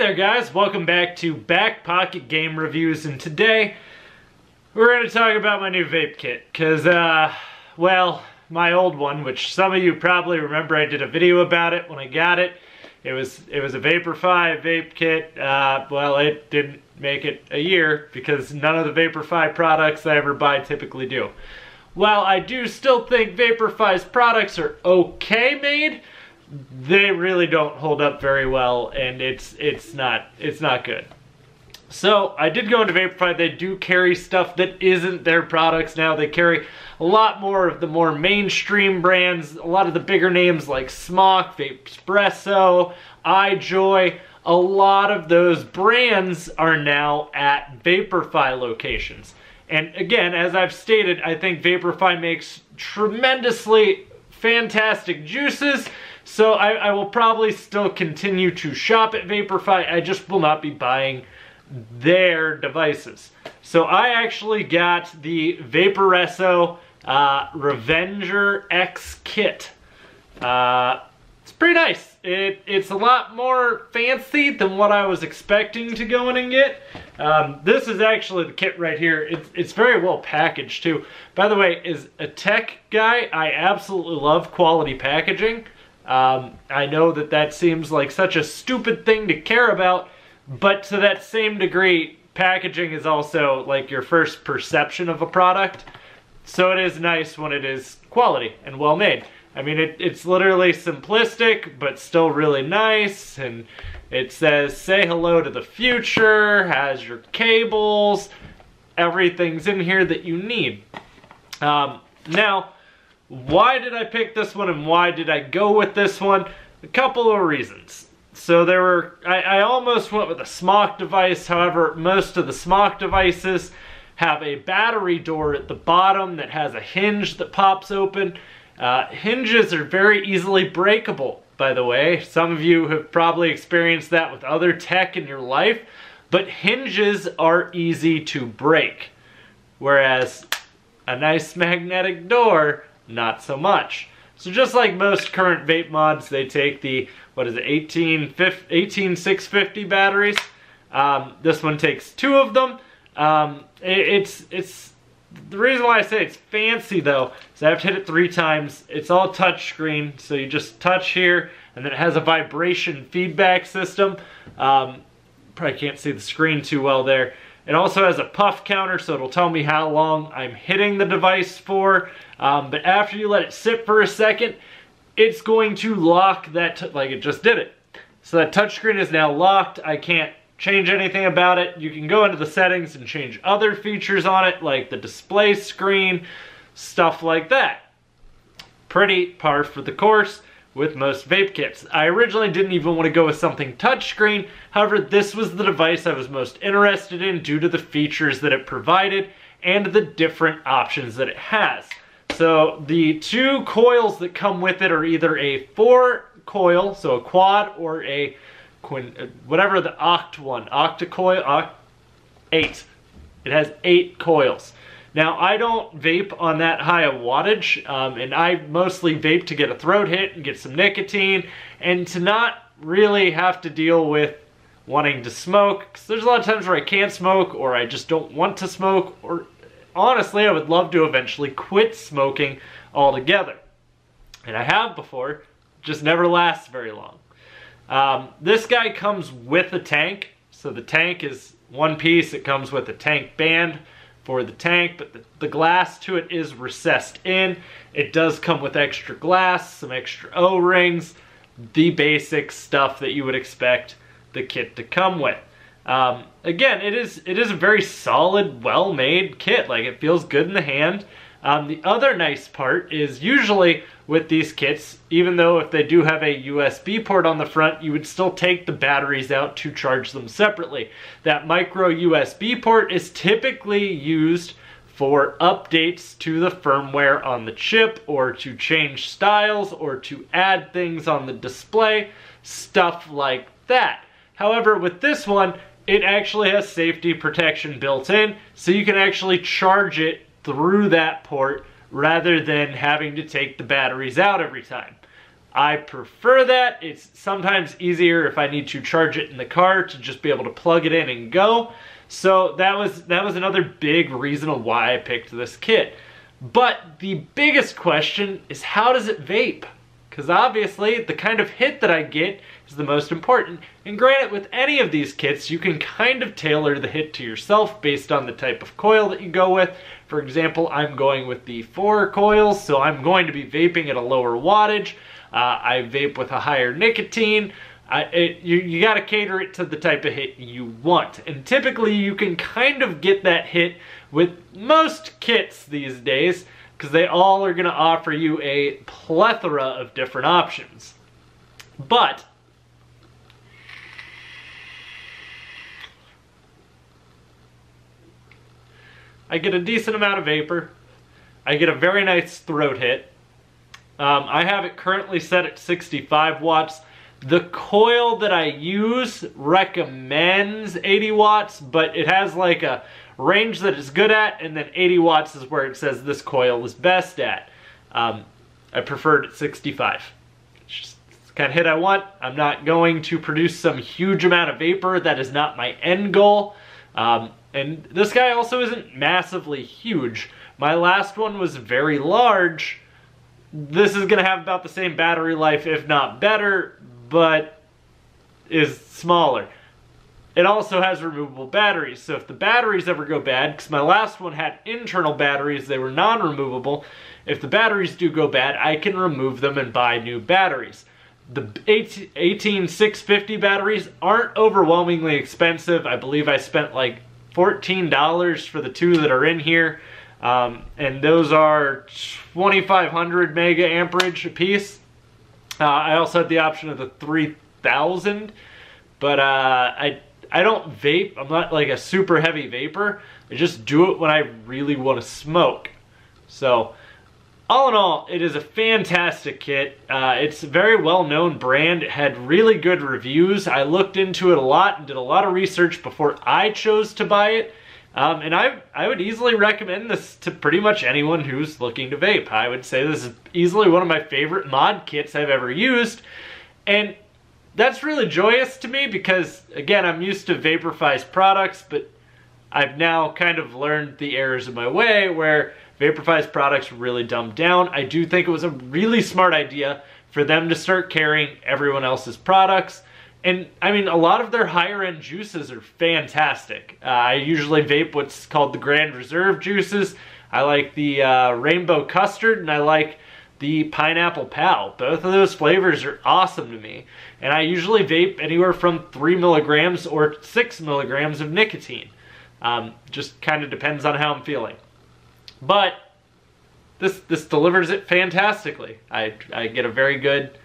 there guys, welcome back to Back Game Reviews, and today we're going to talk about my new vape kit, because, well, my old one, which some of you probably remember I did a video about it when I got it. It was a Vaporfy vape kit. Well, it didn't make it a year because none of the Vaporfy products I ever buy typically do. While I do still think Vaporfy's products are okay made, they really don't hold up very well, and it's not good. So I did go into Vaporfy. They do carry stuff that isn't their products now. They carry a lot more of the more mainstream brands, a lot of the bigger names like Smock, Vaporesso, iJoy. A lot of those brands are now at Vaporfy locations. And again, as I've stated, I think Vaporfy makes tremendously fantastic juices, so I will probably still continue to shop at Vaporfy. I just will not be buying their devices. So I actually got the Vaporesso Revenger X kit. It's pretty nice. It's a lot more fancy than what I was expecting to go in and get. This is actually the kit right here. It's very well packaged too. By the way, as a tech guy, I absolutely love quality packaging. I know that seems like such a stupid thing to care about, but to that same degree, packaging is also like your first perception of a product. So it is nice when it is quality and well made. I mean, it's literally simplistic, but still really nice, and it says, say hello to the future, has your cables, everything's in here that you need. Now, why did I pick this one and why did I go with this one? A couple of reasons. So I almost went with a Smock device, however, most of the Smock devices have a battery door at the bottom that has a hinge that pops open. Hinges are very easily breakable, by the way. Some of you have probably experienced that with other tech in your life, but hinges are easy to break, whereas a nice magnetic door, not so much. So just like most current vape mods, they take the, what is it, 18650 batteries. This one takes 2 of them. The reason why I say it's fancy though is I have to hit it 3 times. It's all touch screen, so you just touch here, and then it has a vibration feedback system. Probably can't see the screen too well there. It also has a puff counter, so it'll tell me how long I'm hitting the device for. But after you let it sit for a second, it's going to lock that, like it just did it. So that touchscreen is now locked. I can't change anything about it. You can go into the settings and change other features on it, like the display screen, stuff like that. Pretty par for the course with most vape kits. I originally didn't even want to go with something touchscreen. However, this was the device I was most interested in due to the features that it provided and the different options that it has. So the 2 coils that come with it are either a 4 coil, so a quad, or a whatever the octa-coil, 8. It has 8 coils. Now, I don't vape on that high a wattage, and I mostly vape to get a throat hit and get some nicotine, and to not really have to deal with wanting to smoke, because there's a lot of times where I can't smoke, or I just don't want to smoke, or honestly, I would love to eventually quit smoking altogether. And I have before, just never lasts very long. This guy comes with a tank, so the tank is one piece. It comes with a tank band for the tank, but the glass to it is recessed in. It does come with extra glass, some extra O-rings, the basic stuff that you would expect the kit to come with. Again, it is a very solid, well-made kit. Like, it feels good in the hand. The other nice part is usually with these kits, even though if they do have a USB port on the front, you would still take the batteries out to charge them separately. That micro USB port is typically used for updates to the firmware on the chip, or to change styles, or to add things on the display, stuff like that. However, with this one, it actually has safety protection built in, so you can actually charge it through that port rather than having to take the batteries out every time. I prefer that. It's sometimes easier if I need to charge it in the car to just be able to plug it in and go. So that was another big reason why I picked this kit. But the biggest question is, how does it vape? Because obviously the kind of hit that I get is the most important. And granted, with any of these kits, you can kind of tailor the hit to yourself based on the type of coil that you go with. For example, I'm going with the 4 coils, so I'm going to be vaping at a lower wattage. I vape with a higher nicotine. You got to cater it to the type of hit you want. And typically you can kind of get that hit with most kits these days, because they all are going to offer you a plethora of different options. But I get a decent amount of vapor. I get a very nice throat hit. I have it currently set at 65 watts. The coil that I use recommends 80 watts, but it has like a range that it's good at, and then 80 watts is where it says this coil is best at. I prefer it at 65. It's just the kind of hit I want. I'm not going to produce some huge amount of vapor. That is not my end goal. And this guy also isn't massively huge. My last one was very large. This is going to have about the same battery life, if not better, but is smaller. It also has removable batteries, so if the batteries ever go bad, because my last one had internal batteries, they were non-removable. If the batteries do go bad, I can remove them and buy new batteries. The 18650 batteries aren't overwhelmingly expensive. I believe I spent like $14 for the 2 that are in here. And those are 2500 mega amperage a piece. I also had the option of the 3000, but I don't vape. I'm not like a super heavy vapor. I just do it when I really want to smoke. So all in all, it is a fantastic kit. It's a very well-known brand. It had really good reviews. I looked into it a lot and did a lot of research before I chose to buy it. And I would easily recommend this to pretty much anyone who's looking to vape. I would say this is easily one of my favorite mod kits I've ever used. And that's really joyous to me because, again, I'm used to Vaporfy's products, but I've now kind of learned the errors of my way where Vaporfy's products really dumbed down. I do think it was a really smart idea for them to start carrying everyone else's products. And I mean, a lot of their higher end juices are fantastic. I usually vape what's called the Grand Reserve juices. I like the Rainbow Custard, and I like the Pineapple Pow. Both of those flavors are awesome to me. And I usually vape anywhere from 3 milligrams or 6 milligrams of nicotine. Just kind of depends on how I'm feeling. But this delivers it fantastically. I get a very good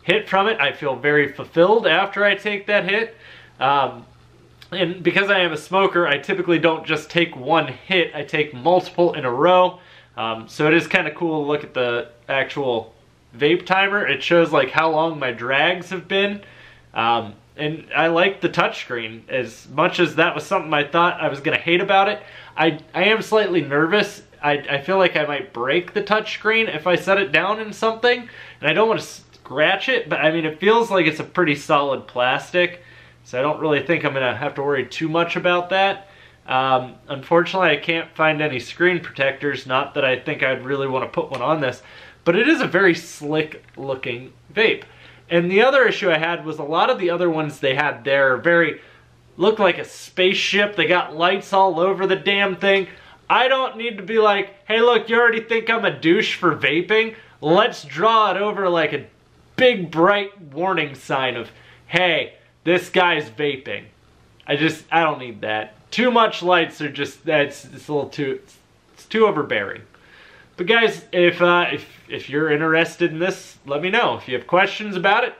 hit from it. I feel very fulfilled after I take that hit. And because I am a smoker, I typically don't just take one hit, I take multiple in a row. So it is kind of cool to look at the actual vape timer. It shows like how long my drags have been. And I like the touchscreen. As much as that was something I thought I was going to hate about it, I am slightly nervous. I feel like I might break the touchscreen if I set it down in something. And I don't want to scratch it, but I mean, it feels like it's a pretty solid plastic, so I don't really think I'm gonna have to worry too much about that. Unfortunately, I can't find any screen protectors, not that I think I'd really want to put one on this, but it is a very slick looking vape. And the other issue I had was a lot of the other ones they had there looked like a spaceship. They got lights all over the damn thing. I don't need to be like, hey look, you already think I'm a douche for vaping? Let's draw it over like a big bright warning sign of, hey, this guy's vaping. I don't need that. Too much lights are just, it's a little too, it's too overbearing. But guys, if you're interested in this, let me know. If you have questions about it,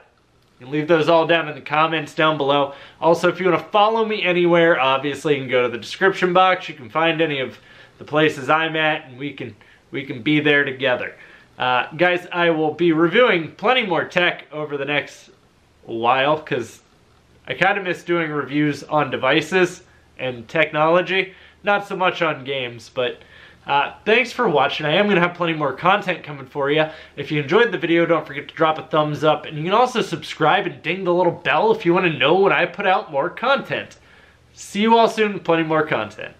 you can leave those all down in the comments down below. Also, if you want to follow me anywhere, obviously you can go to the description box. You can find any of the places I'm at, and we can be there together. Guys, I will be reviewing plenty more tech over the next while because I kind of miss doing reviews on devices and technology. Not so much on games, but Thanks for watching. I am going to have plenty more content coming for you. If you enjoyed the video, don't forget to drop a thumbs up. And you can also subscribe and ding the little bell if you want to know when I put out more content. See you all soon with plenty more content.